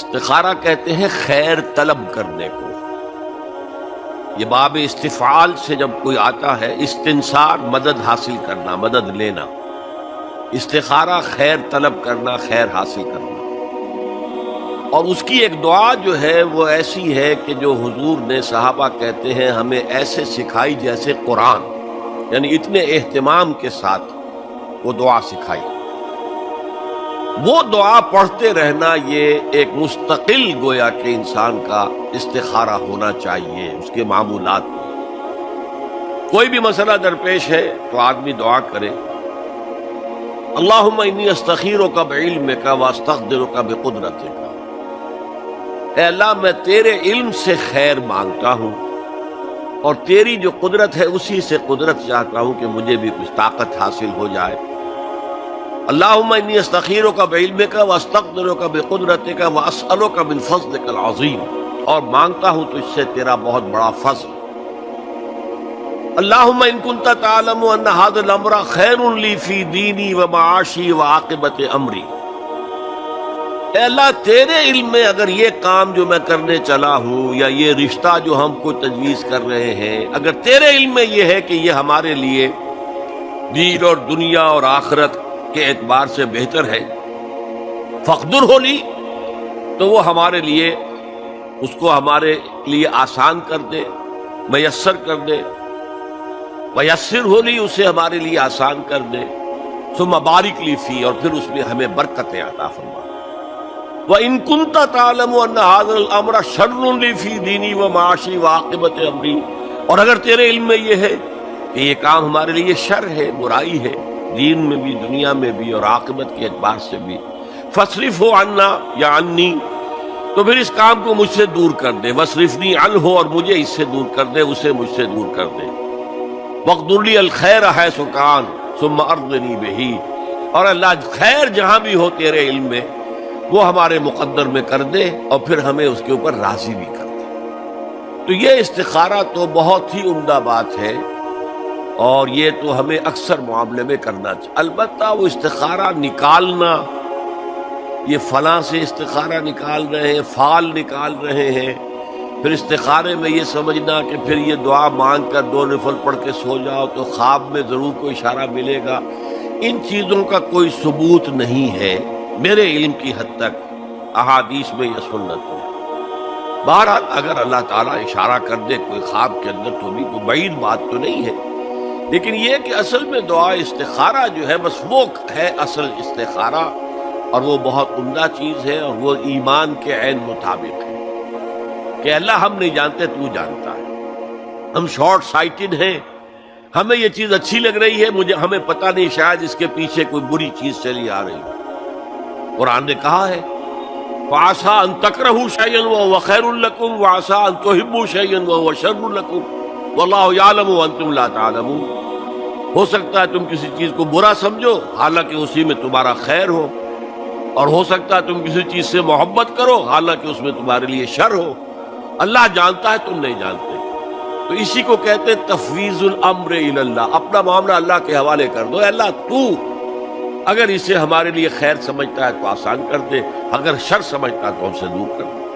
استخارہ کہتے ہیں خیر طلب کرنے کو. یہ باب استفعال سے جب کوئی آتا ہے، استنصار مدد حاصل کرنا، مدد لینا. استخارہ خیر طلب کرنا، خیر حاصل کرنا. اور اس کی ایک دعا جو ہے وہ ایسی ہے کہ جو حضور نے صحابہ کہتے ہیں ہمیں ایسے سکھائی جیسے قرآن، یعنی اتنے اہتمام کے ساتھ وہ دعا سکھائی. وہ دعا پڑھتے رہنا یہ ایک مستقل گویا کہ انسان کا استخارہ ہونا چاہیے اس کے معمولات میں. کوئی بھی مسئلہ درپیش ہے تو آدمی دعا کرے، اللہم انی استخیرک بعلمک واستقدرک بقدرتک. اے اللہ میں تیرے علم سے خیر مانگتا ہوں اور تیری جو قدرت ہے اسی سے قدرت چاہتا ہوں کہ مجھے بھی کچھ طاقت حاصل ہو جائے. اللہم انی استخیرک بعلمک واستقدرک بقدرتک واسألک من فضلک العظیم، اور مانگتا ہوں تجھ سے تیرا بہت بڑا فضل. اللہم ان کنت تعلم ان ھذا الامر خیر لی فی دینی ومعاشی وعاقبت امری. اے اللہ تیرے علم میں اگر یہ کام جو میں کرنے چلا ہوں یا یہ رشتہ جو ہم کو تجویز کر رہے ہیں، اگر تیرے علم میں یہ ہے کہ یہ ہمارے لیے دین اور دنیا اور آخرت کے اعتبار سے بہتر ہے، فقدر ہو لی، تو وہ ہمارے لیے اس کو ہمارے لیے آسان کر دے، میسر کر دے. میسر ہو لی، اسے ہمارے لیے آسان کر دے. ثم بارک لی فی، اور پھر اس میں ہمیں برکتیں عطا فرما. وَإِن كُنْتَ تَعْلَمُ أَنَّ هَذَا الْأَمْرَ شَرٌّ لِّي فِي دِينِي وَمَعَاشِي وَعَاقِبَةِ أَمْرِي، اور اگر تیرے علم میں یہ ہے کہ یہ کام ہمارے لیے شر ہے، برائی ہے، دین میں بھی دنیا میں بھی اور عاقبت کے اعتبار سے بھی، فَاصْرِفْهُ عَنَّا یا عَنِّي، تو پھر اس کام کو مجھ سے دور کر دے. وَاصْرِفْنِي عَنْهُ، اور مجھے اس سے دور کر دے، اسے مجھ سے دور کر دے. وَاقْدُرْ لِي الْخَيْرَ حَيْثُ كَانَ ثُمَّ أَرْضِنِي بِهِ، اور اللہ خیر جہاں بھی ہو تیرے علم میں وہ ہمارے مقدر میں کر دے اور پھر ہمیں اس کے اوپر راضی بھی کر دے. تو یہ استخارہ تو بہت ہی عمدہ بات ہے اور یہ تو ہمیں اکثر معاملے میں کرنا چاہیے. البتہ وہ استخارہ نکالنا، یہ فلاں سے استخارہ نکال رہے ہیں، فال نکال رہے ہیں، پھر استخارے میں یہ سمجھنا کہ پھر یہ دعا مانگ کر 2 نفل پڑھ کے سو جاؤ تو خواب میں ضرور کوئی اشارہ ملے گا، ان چیزوں کا کوئی ثبوت نہیں ہے میرے علم کی حد تک احادیث میں یا سنت میں. بہرحال اگر اللہ تعالیٰ اشارہ کر دے کوئی خواب کے اندر تو بھی کوئی بعید بات تو نہیں ہے، لیکن یہ کہ اصل میں دعا استخارہ جو ہے بس وہ ہے اصل استخارہ، اور وہ بہت عمدہ چیز ہے اور وہ ایمان کے عین مطابق ہے کہ اللہ ہم نہیں جانتے، تو جانتا ہے. ہم شارٹ سائٹڈ ہیں، ہمیں یہ چیز اچھی لگ رہی ہے، ہمیں پتہ نہیں شاید اس کے پیچھے کوئی بری چیز چلی آ رہی ہے. قرآن نے کہا ہے فَعَسَىٰ أَن تَكْرَهُوا شَيْئًا وَهُوَ خَيْرٌ لَكُمْ وَعَسَىٰ أَن تُحِبُّوا شَيْئًا وَهُوَ شَرٌّ لَكُمْ وَاللَّهُ يَعْلَمُ وَأَنتُمْ لَا تَعْلَمُونَ. ہو سکتا ہے تم کسی چیز کو برا سمجھو حالانکہ اسی میں تمہارا خیر ہو، اور ہو سکتا ہے تم کسی چیز سے محبت کرو حالانکہ اس میں تمہارے لیے شر ہو. اللہ جانتا ہے، تم نہیں جانتے. تو اسی کو کہتے ہیں تفویض الامر الی اللہ، اپنا معاملہ اللہ کے حوالے کر دو. اے اللہ تو اگر اسے ہمارے لیے خیر سمجھتا ہے تو آسان کر دے، اگر شر سمجھتا ہے تو ہم سے دور کر دے.